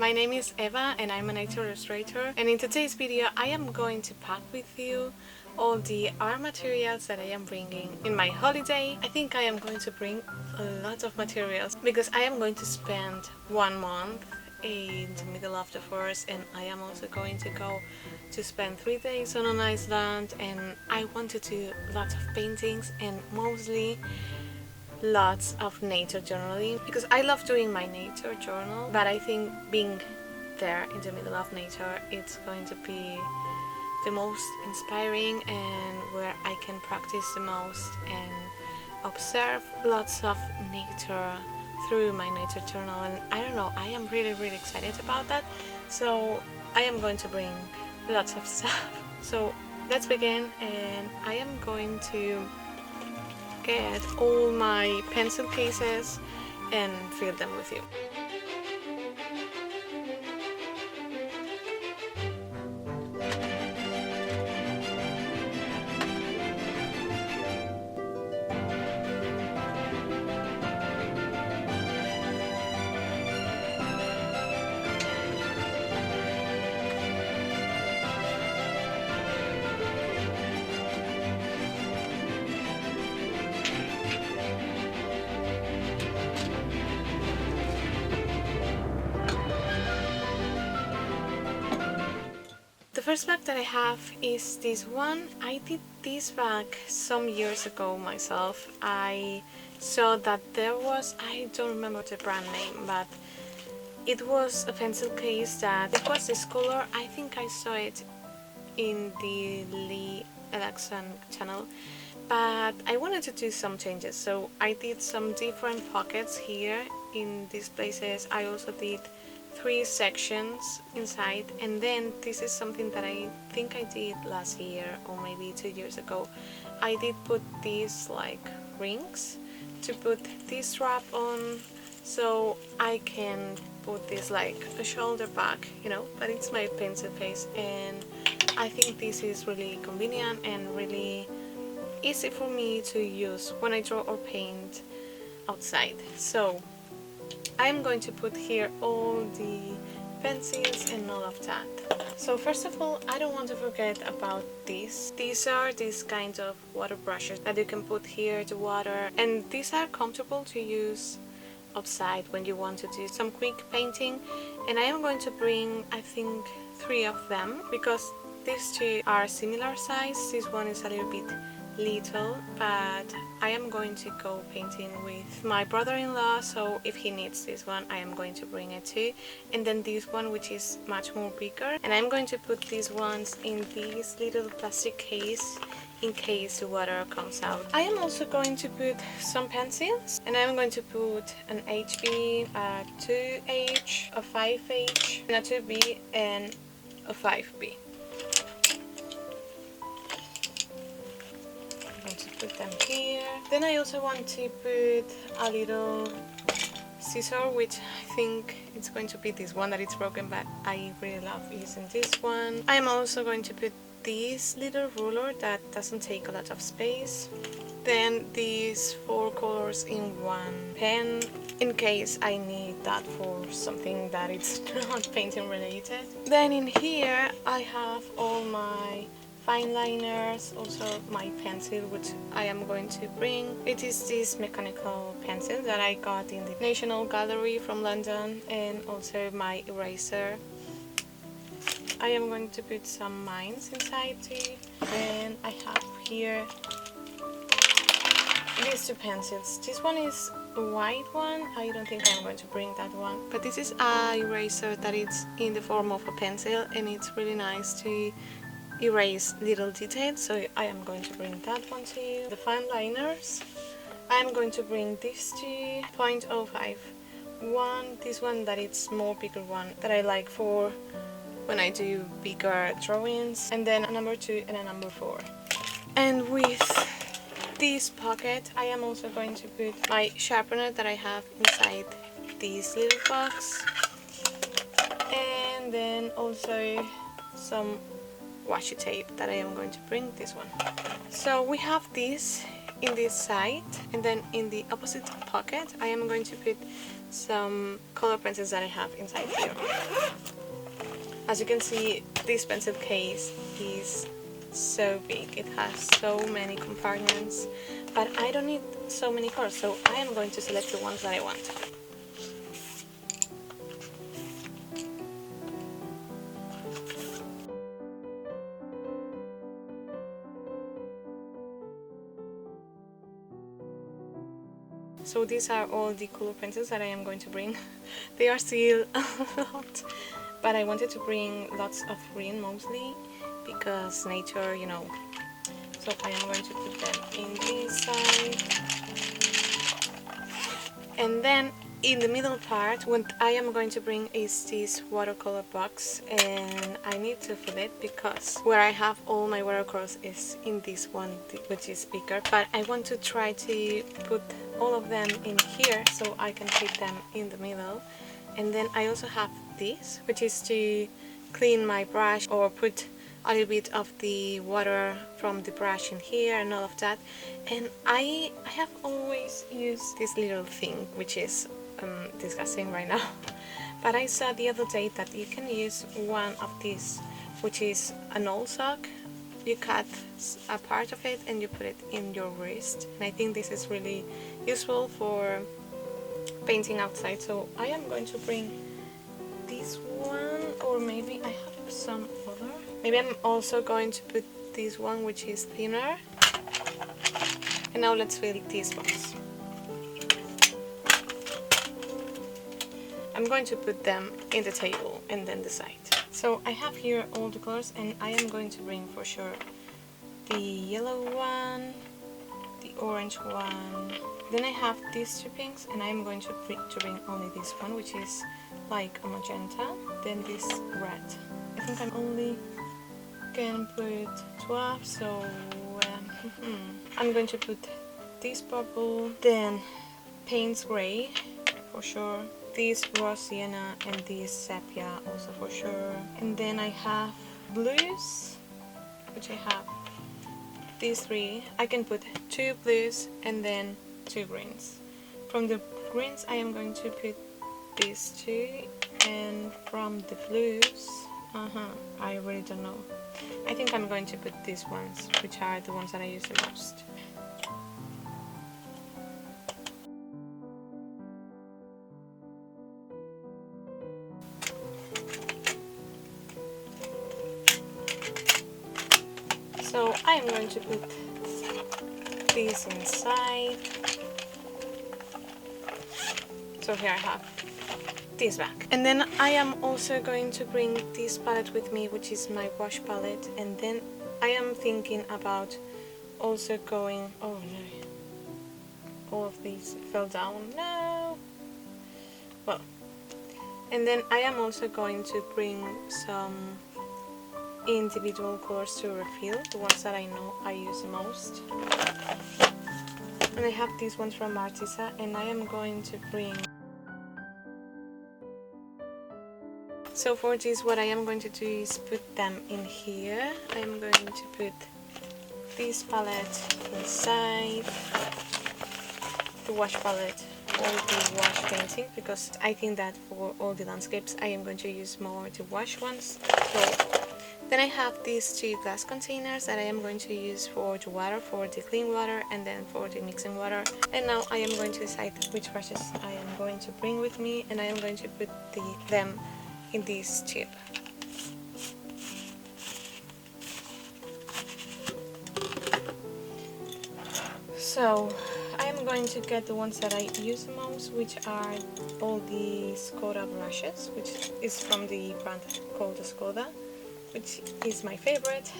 My name is Eva and I'm a nature illustrator, and in today's video I am going to pack with you all the art materials that I am bringing in my holiday. I think I am going to bring a lot of materials because I am going to spend 1 month in the middle of the forest, and I am also going to go to spend 3 days on an island, and I want to do lots of paintings and mostly lots of nature journaling because I love doing my nature journal, but I think being there in the middle of nature, it's going to be the most inspiring and where I can practice the most and observe lots of nature through my nature journal. And I don't know, I am really excited about that, so I am going to bring lots of stuff. So let's begin, and I am going to get all my pencil cases and fill them with you. The first bag that I have is this one. I did this bag some years ago myself. I saw that there was, I don't remember the brand name, but it was a pencil case that it was this color. I think I saw it in the Lee Alexan channel, but I wanted to do some changes, so I did some different pockets here in these places. I also did 3 sections inside, and then this is something that I think I did last year or maybe 2 years ago. I did put these like rings to put this strap on, so I can put this like a shoulder bag, you know, but it's my pencil case, and I think this is really convenient and really easy for me to use when I draw or paint outside. So I'm going to put here all the pencils and all of that. So first of all, I don't want to forget about these. These are these kind of water brushes that you can put here to water, and these are comfortable to use outside when you want to do some quick painting. And I am going to bring, I think, 3 of them because these 2 are similar size. This one is a little bit little, but I am going to go painting with my brother-in-law, so if he needs this one I am going to bring it too. And then this one, which is much more bigger, and I'm going to put these ones in this little plastic case in case the water comes out. I am also going to put some pencils, and I'm going to put an HB, a 2H, a 5H, and a 2B and a 5B. Put them here. Then I also want to put a little scissor, which I think it's going to be this one that it's broken, but I really love using this one. I'm also going to put this little ruler that doesn't take a lot of space. Then these 4 colors in 1 pen in case I need that for something that it's not painting related. Then in here I have all my fine liners, also my pencil, which I am going to bring. It is this mechanical pencil that I got in the National Gallery from London, and also my eraser. I am going to put some mines inside too. Then I have here these 2 pencils. This one is a white one. I don't think I'm going to bring that one, but this is a eraser that is in the form of a pencil, and it's really nice to erase little details, so I am going to bring that one to you. The fine liners, I am going to bring this to 0.05 one, this one that it's more bigger one that I like for when I do bigger drawings, and then a number 2 and a number 4. And with this pocket I am also going to put my sharpener that I have inside this little box, and then also some washi tape that I am going to bring this one. So we have this in this side, and then in the opposite pocket I am going to put some color pencils that I have inside here. As you can see, this pencil case is so big. It has so many compartments, but I don't need so many colors, so I am going to select the ones that I want. So these are all the color pencils that I am going to bring. They are still a lot, but I wanted to bring lots of green mostly because nature, you know. So I am going to put them in this side. And then in the middle part, what I am going to bring is this watercolor box, and I need to fill it because where I have all my watercolors is in this one, which is bigger, but I want to try to put all of them in here so I can fit them in the middle. And then I also have this, which is to clean my brush or put a little bit of the water from the brush in here and all of that. And I have always used this little thing, which is disgusting right now, but I saw the other day that you can use one of these, which is an old sock. You cut a part of it and you put it in your wrist, and I think this is really useful for painting outside. So I am going to bring this one, or maybe I have some other. Maybe I'm also going to put this one, which is thinner. And now let's fill these ones. I'm going to put them in the table and then decide. So I have here all the colors, and I am going to bring for sure the yellow one, the orange one. Then I have these two pinks, and I am going to bring only this one, which is like a magenta. Then this red. I think I'm only can put 12, so I'm going to put this purple, then Payne's gray for sure, this raw sienna, and this sepia also for sure. And then I have blues, which I have these three. I can put 2 blues and then 2 greens. From the greens I am going to put these 2, and from the blues, I really don't know. I think I'm going to put these ones, which are the ones that I use the most. So I am going to put these inside. So here I have this back. And then I am also going to bring this palette with me, which is my wash palette. And then I am thinking about also going, oh no, all of these fell down, no. Well, and then I am also going to bring some individual colors to refill, the ones that I know I use the most. And I have these ones from Artisa, and I am going to bring. So for this, what I am going to do is put them in here. I am going to put this palette inside, the wash palette, all the wash painting, because I think that for all the landscapes I am going to use more the wash ones. So then I have these 2 glass containers that I am going to use for the water, for the clean water, and then for the mixing water. And now I am going to decide which brushes I am going to bring with me, and I am going to put them in this tube. So I am going to get the ones that I use the most, which are all the Skoda brushes, which is from the brand called Skoda, which is my favorite.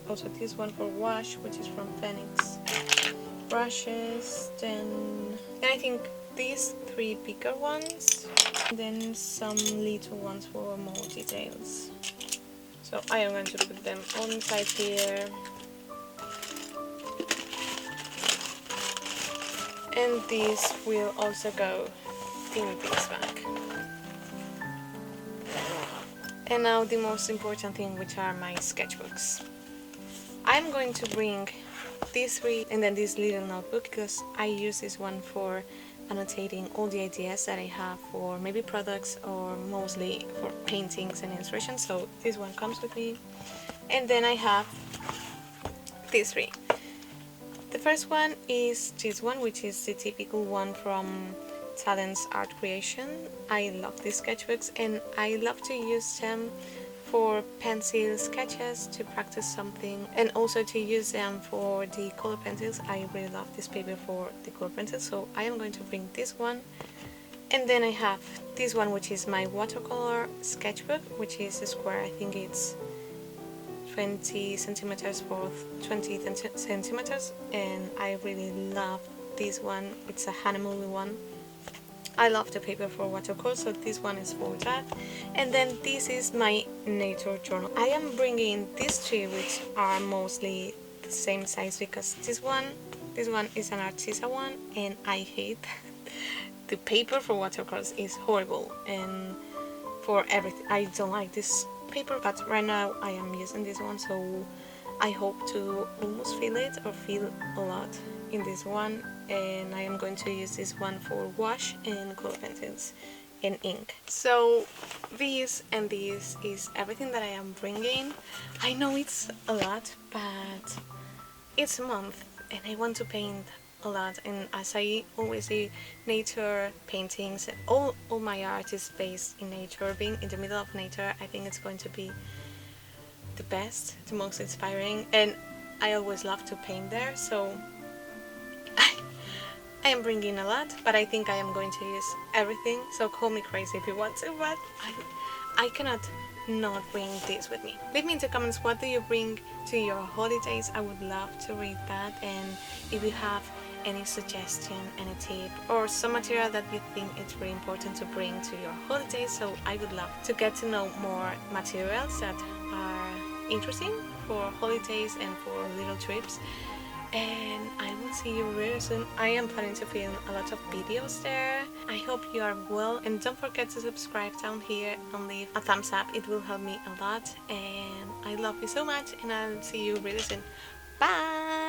Also this one for wash, which is from Phoenix brushes. Then I think these 3 bigger ones, and then some little ones for more details. So I am going to put them all inside here. And these will also go in this bag. And now the most important thing, which are my sketchbooks. I'm going to bring these 3 and then this little notebook, because I use this one for annotating all the ideas that I have for maybe products or mostly for paintings and illustrations. So this one comes with me. And then I have these three. The first one is this one, which is the typical one from Talent's Art Creation. I love these sketchbooks and I love to use them for pencil sketches to practice something, and also to use them for the color pencils. I really love this paper for the color pencils, so I am going to bring this one. And then I have this one, which is my watercolor sketchbook, which is a square. I think it's 20 centimeters for 20 centimeters, and I really love this one. It's a Hanamuli one. I love the paper for watercolor, so this one is for that. And then this is my nature journal. I am bringing these three, which are mostly the same size, because this one is an artisan one, and I hate the paper for watercolors is horrible, and for everything I don't like this paper. But right now I am using this one, so I hope to almost feel it or feel a lot in this one. And I am going to use this one for wash and color pencils and ink. So this and this is everything that I am bringing. I know it's a lot, but it's a month and I want to paint a lot, and as I always say, nature paintings, all my art is based in nature. Being in the middle of nature, I think it's going to be the best, the most inspiring, and I always love to paint there, so I am bringing a lot, but I think I am going to use everything, so call me crazy if you want to, but I cannot not bring this with me. Leave me in the comments, what do you bring to your holidays? I would love to read that, and if you have any suggestion, any tip, or some material that you think it's really important to bring to your holidays, so I would love to get to know more materials that are interesting for holidays and for little trips. And I will see you really soon. I am planning to film a lot of videos there. I hope you are well, and don't forget to subscribe down here and leave a thumbs up. It will help me a lot, and I love you so much, and I'll see you really soon. Bye!